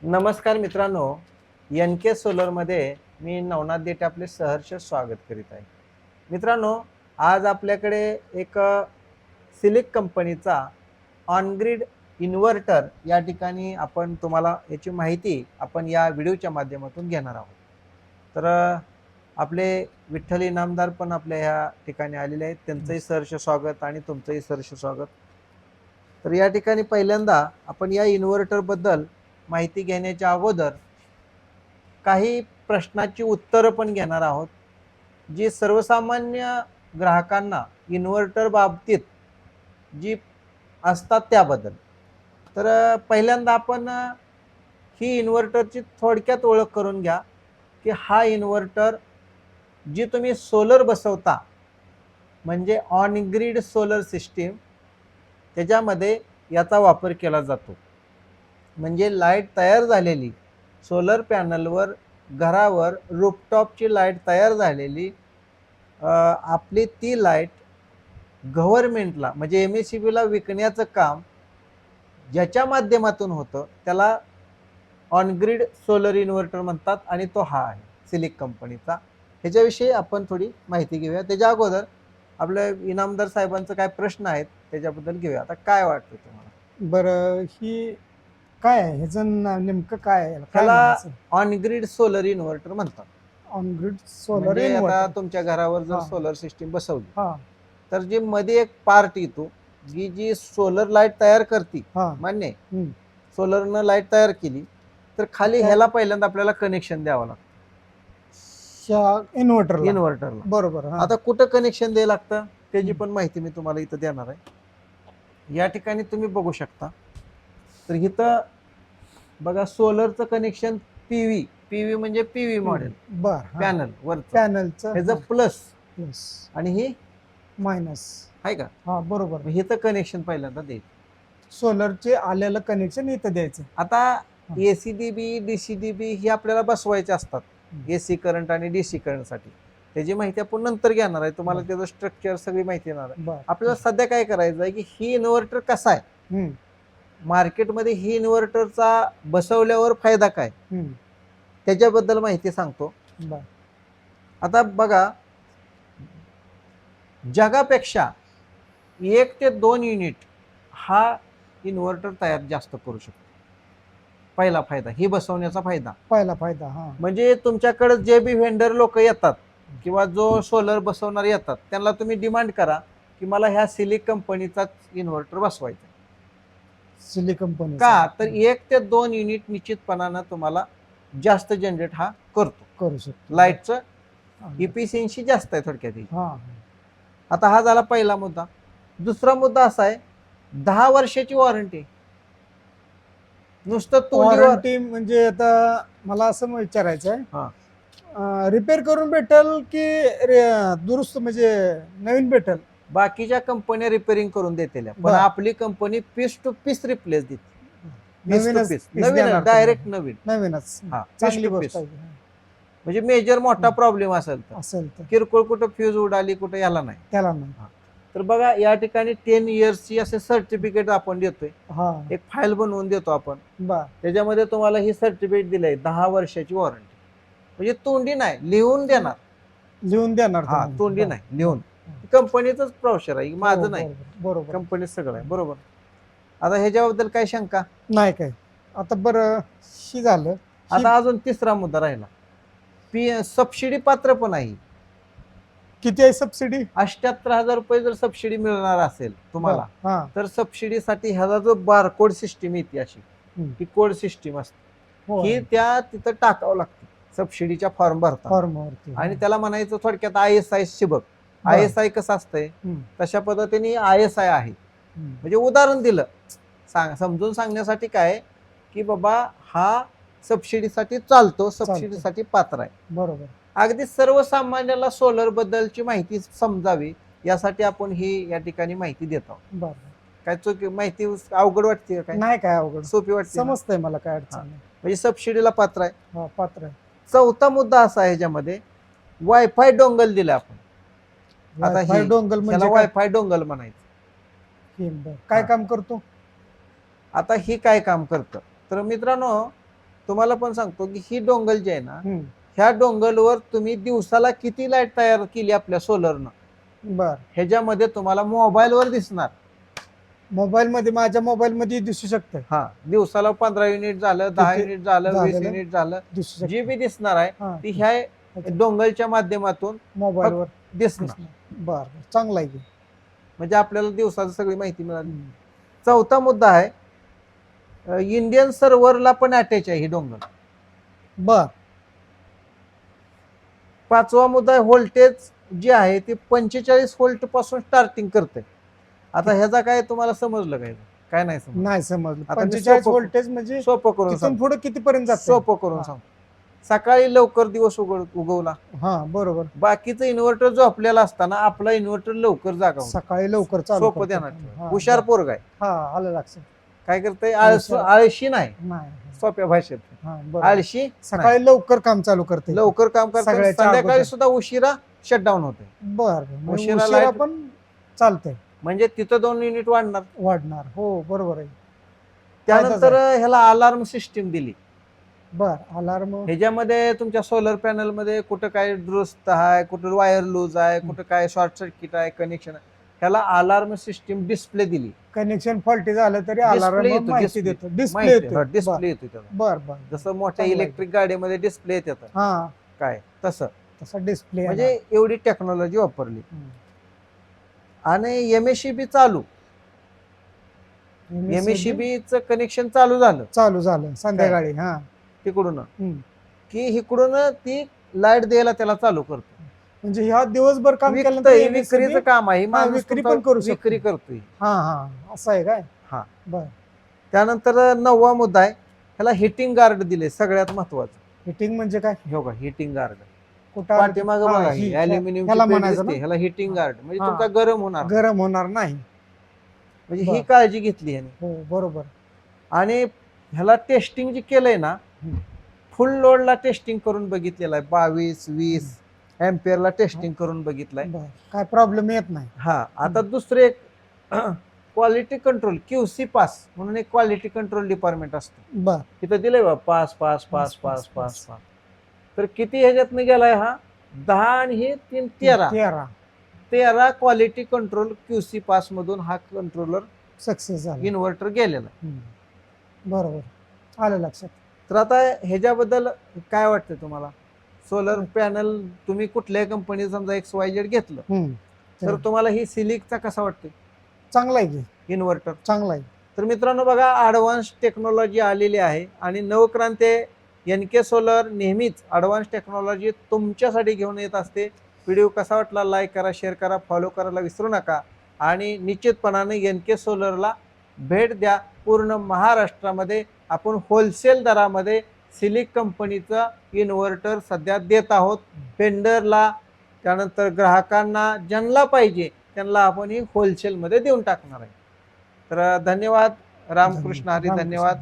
नमस्कार मित्रांनो, एन के सोलरमध्ये मी नवनाथ देठे आपले सहर्ष स्वागत करीत आहे. मित्रांनो, आज आपल्याकडे एक सिलिक कंपनीचा ऑन-ग्रिड इन्व्हर्टर या ठिकाणी आपण तुम्हाला याची माहिती आपण या व्हिडिओच्या माध्यमातून घेणार आहोत. तर आपले विठ्ठल इनामदार पण आपल्या ह्या ठिकाणी आलेले आहेत. त्यांचंही सहर्ष स्वागत आणि तुमचंही सहर्ष स्वागत. तर या ठिकाणी पहिल्यांदा आपण या इन्व्हर्टरबद्दल माहिती घेण्याच्या अगोदर काही प्रश्नाची उत्तरं पण घेणार आहोत, जी सर्वसामान्य ग्राहकांना इन्व्हर्टर बाबतीत जी असतात त्याबद्दल. तर पहिल्यांदा आपण ही इन्व्हर्टरची थोडक्यात ओळख करून घ्या की हा इन्व्हर्टर जी तुम्ही सोलर बसवता म्हणजे ऑन ग्रिड सोलर सिस्टीम, त्याच्यामध्ये याचा वापर केला जातो. म्हणजे लाईट तयार झालेली सोलर पॅनलवर घरावर रूफटॉपची लाईट तयार झालेली आपली ती लाईट गव्हर्नमेंटला म्हणजे MSEBीला विकण्याचं काम ज्याच्या माध्यमातून होतं त्याला ऑन ग्रिड सोलर इन्व्हर्टर म्हणतात आणि तो हा आहे सिलिक कंपनीचा. ह्याच्याविषयी आपण थोडी माहिती घेऊया. त्याच्या अगोदर आपल्या इनामदार साहेबांचं काय प्रश्न आहेत त्याच्याबद्दल घेऊया. आता काय वाटतं तुम्हाला? बरं, ही काय आहे? ह्याचं नेमकं काय आहे? त्याला ऑन ग्रिड सोलर इन्व्हर्टर म्हणतात. ऑन ग्रिड सोलर म्हणजे आता इन्व्हर्टर. तुमच्या घरावर जर हा. सोलर सिस्टीम बसवली हा तर जे मध्ये एक पार्ट येतो जी सोलर लाईट तयार करते, हा मान्य आहे, हम्म. सोलरनं लाईट तयार केली तर खाली त्या- ह्याला पहिल्यांदा आपल्याला कनेक्शन द्यावं लागतं इन्व्हर्टरला. इन्व्हर्टरला. बरोबर. हा. आता कुठं कनेक्शन द्यायला लागतं त्याची पण माहिती मी तुम्हाला इथं देणार आहे. या ठिकाणी तुम्ही बघू शकता. तर इथं बघा सोलरचं कनेक्शन पीव्ही म्हणजे पीव्ही मॉडेल बर. पॅनल वर पॅनलचं ह्याचं प्लस प्लस आणि ही मायनस आहे का. हा बरोबर. इथं कनेक्शन पहिल्यांदा द्यायचं. सोलरचे आलेलं कनेक्शन इथं द्यायचं. आता ACDB DCDB ही आपल्याला बसवायचे असतात AC करंट आणि DC करंटसाठी. त्याची माहिती आपण नंतर घेणार आहे. तुम्हाला त्याचं स्ट्रक्चर सगळी माहिती येणार आहे. बर. आपल्याला सध्या काय करायचं आहे की ही इन्व्हर्टर कसा आहे, हम्म. मार्केटमध्ये ही इन्व्हर्टरचा बसवल्यावर फायदा काय हम्म. त्याच्याबद्दल माहिती सांगतो. बर. आता बघा, जगापेक्षा 1 ते 2 युनिट हा इन्व्हर्टर तयार जास्त करू शकतो. पहिला फायदा ही बसवण्याचा फायदा. पहिला फायदा. हा म्हणजे तुमच्याकडे जे बी व्हेंडर लोक येतात किंवा जो सोलर बसवणार येतात त्यांना तुम्ही डिमांड करा की मला ह्या सिलिक कंपनीचाच इन्व्हर्टर बसवायचा. सिलिक कंपनी का तर 1 ते 2 युनिट निश्चितपणानं तुम्हाला जास्त जनरेट हा करतो. करू शकतो. लाईटचं इफिशियन्सी जास्त आहे थोडक्यात. हा. आता हा झाला पहिला मुद्दा. दुसरा मुद्दा असा आहे 10 वर्षाची वॉरंटी. नुसतं तोंडीवर वॉरंटी म्हणजे आता मला असं विचारायचं आहे, रिपेअर करून भेटेल की दुरुस्त म्हणजे नवीन भेटेल? बाकीच्या कंपन्या रिपेअरिंग करून देतील, पण बरं. आपली कंपनी पीस टू पीस रिप्लेस देते. नवीनच piece नवीन देणार डायरेक्ट तुम्ही. नवीन. नवीनच. हा, चांगली piece to गोष्ट piece. आहे. म्हणजे मेजर मोठा प्रॉब्लेम असेल तर असेल तर किरकोळ कुठं फ्यूज उडाली कुठं याला नाही. त्याला नाही. तर बघा या ठिकाणी 10 इयर्सची असे सर्टिफिकेट आपण देतोय. हा. एक फाईल बनवून देतो आपण. बर. त्याच्यामध्ये तुम्हाला ही सर्टिफिकेट दिलंय 10 वर्षाची वॉरंटी. म्हणजे तोंडी नाही, लिहून देणार. लिहून देणार हा, तुम्ही. तोंडी बर. नाही, लिहून. कंपनीच प्रोसेस आहे, माझं नाही. बरोबर. कंपनीत सगळं आहे. बरोबर. आता ह्याच्याबद्दल काय शंका? नाही काय. आता बरं ही झालं. आता अजून तिसरा मुद्दा राहिला. सबसिडी पात्र पण आहे. किती आहे सबसिडी? 78,000 रुपये जर सबसिडी मिळणार असेल तुम्हाला हा. तर सबसिडीसाठी ह्याचा जो बारकोड सिस्टीम येते अशी ही कोड सिस्टीम असते ही त्या तिथं टाकावं लागते सबसिडीच्या फॉर्म भरता. फॉर्मवरती. आणि त्याला म्हणायचं थोडक्यात ISI शिबक. ISI कसं असतंय तशा पद्धतीने ISI आहे. म्हणजे उदाहरण दिलं समजून सांगण्यासाठी काय की बाबा हा सबसिडीसाठी चालतो, सबसिडीसाठी पात्र आहे. बरोबर. अगदी सर्वसामान्याला सोलर बद्दलची माहिती समजावी यासाठी आपण ही या ठिकाणी माहिती देतो. बरोबर. काय चुकी माहिती अवघड वाटते काय? नाही काय अवघड, सोपी वाटते ना? समजतंय मला, काय अडचण नाही. म्हणजे सबसिडीला पात्र आहे. हा, पात्र आहे. चौथा मुद्दा असा आहे ह्याच्यामध्ये वायफाय डोंगल दिले आपण. आता वायफाय डोंगल त्याला म्हणजे काय? वायफाय डोंगल म्हणायचं. काय काम करतो? आता ही काय काम करतं तर मित्रांनो, तुम्हाला पण सांगतो की ही डोंगल जी आहे ना, हम्म. ह्या डोंगलवर तुम्ही दिवसाला किती लाईट तयार केली आपल्या सोलरनं, बर. ह्याच्यामध्ये तुम्हाला मोबाईलवर दिसणार. मोबाईल मध्ये, माझ्या मोबाईल मध्ये दिसू शकतं. हा, दिवसाला 15 युनिट झालं, 10 किती युनिट झालं, 20 झालेलं? युनिट झालं, दिसू जी शकतं. बी दिसणार आहे हा. ती ह्या डोंगलच्या माध्यमातून मोबाईलवर दिसणार. बर, चांगला आहे की. म्हणजे आपल्याला दिवसाची सगळी माहिती मिळाली. चौथा मुद्दा आहे, इंडियन सर्व्हरला पण अटॅच आहे ही डोंगल. बर. पाचवा मुद्दा आहे, व्होल्टेज जे आहे ते 45 व्होल्ट पासून स्टार्टिंग करते. आता ह्याचा काय तुम्हाला समजलं काय? काय नाही समजलं? नाही समजलं. आता मी 45 सोपं- व्होल्टेज म्हणजे सोपं करून तिथून सांगतो. पुढे कितीपर्यंत जात? सोपं करून हा. सांगतो. सकाळी लवकर दिवस उगवला, हा, बरोबर. बाकीचं इन्व्हर्टर झोपलेला असताना आपला इन्व्हर्टर लवकर जागा होतो. सकाळी लवकर चालू सोपं करतो. ध्यानात हा, ठेवा. हुशार बर. पोरग आहे. हा, आलं लक्षात. काय करतंय, हुशार. आळशी नाही, नाही. सोप्या भाषेत हा, बरोबर. आळशी सकाळी लवकर काम चालू करते. लवकर काम करतात, सगळ्याच्या संध्याकाळी अगोदर. सुद्धा उशिरा शटडाऊन होते. बर. उशिरा उशिरा light- पण चालतंय, म्हणजे तिथं 2 युनिट वाढणार. वाढणार. हो, बरोबर आहे. त्यानंतर ह्याला अलार्म सिस्टीम दिली. बर. अलार्म. ह्याच्यामध्ये तुमच्या सोलर पॅनल मध्ये कुठं काय दुरुस्त आहे, कुठं वायर लूज आहे, कुठं काय शॉर्ट सर्किट आहे, कनेक्शन आहे, ह्याला अलार्म सिस्टीम डिस्प्ले दिली. कनेक्शन फॉल्टी झालं तरी Display अलार्म येतो, माहिती display. देतो. डिस्प्ले माहिती येतो. डिस्प्ले येतो त्याला. बर बर. जसं मोठ्या चांगलं आहे. इलेक्ट्रिक गाडीमध्ये डिस्प्ले येतात हा, काय तसं, तसा डिस्प्ले म्हणजे एवढी टेक्नॉलॉजी वापरली. आणि एमएससीबी चालू, एमएससीबीचं कनेक्शन चालू झालं चालू झालं संध्याकाळी. हा. तिकडून, हम्म. की इकडून ती लाईट द्यायला त्याला चालू करतो. म्हणजे ह्या दिवसभर काम केलं विकतंय, विक्रीचं काम आहे. माणूस विक्री तुमचा पण करू शकतो. विक्री करतोय. हा हा, असं आहे काय? हा. बर. त्यानंतर 9वा मुद्दा आहे, ह्याला हिटिंग गार्ड दिले. सगळ्यात महत्वाचं हिटिंग म्हणजे काय? हो का, हिटिंग गार्ड कुठं? पाठीमागं हा, बघा, ही, ही ह्याला अल्युमिनियम म्हणायचं ना? ह्याला हिटिंग गार्ड म्हणजे हा. तुमचा गरम होणार, गरम होणार नाही. म्हणजे बर. ही काळजी घेतली ह्याने. हो, बरोबर. आणि ह्याला टेस्टिंग जे केलंय ना, हम्म. फुल लोडला टेस्टिंग करून बघितलेलं आहे. 22-20 एम्पियरला टेस्टिंग करून बघितलंय. बर. काय प्रॉब्लेम येत नाही. हा. आता दुसरे एक क्वालिटी कंट्रोल, QC पास म्हणून एक क्वालिटी कंट्रोल डिपार्टमेंट असतं. बर. तिथं दिलंय बा, pass pass pass pass pass pass. तर किती ह्याच्यातनं गेलाय हा? 10 आणि हे 3 13 13 क्वालिटी कंट्रोल QC पास मधून हा कंट्रोलर सक्सेस झाला. इन्व्हर्टर गेलेला. बरोबर, आलं लक्षात. तर आता ह्याच्याबद्दल काय वाटतं तुम्हाला? सोलर पॅनल तुम्ही कुठल्याही कंपनी समजा XYZ घेतलं, तर तुम्हाला ही सिलिकचा कसा वाटतं चांगला आहे की? इन्व्हर्टर चांगला आहे. तर मित्रांनो बघा, ॲडव्हान्स टेक्नॉलॉजी आलेली आहे आणि नवक्रांती NK सोलर नेहमीच ॲडव्हान्स टेक्नॉलॉजी तुमच्यासाठी घेऊन येत असते. व्हिडिओ कसा वाटला लाईक करा, शेअर करा, फॉलो करायला विसरू नका आणि निश्चितपणाने NK सोलरला भेट द्या. पूर्ण महाराष्ट्रामध्ये आपण होलसेल दरामध्ये सिलिक कंपनीचं इन्व्हर्टर सध्या देत आहोत. वेंडरला, त्यानंतर ग्राहकांना ज्यांना पाहिजे त्यांना आपण ही होलसेलमध्ये देऊन टाकणार आहे. तर धन्यवाद. रामकृष्ण हरी. धन्यवाद.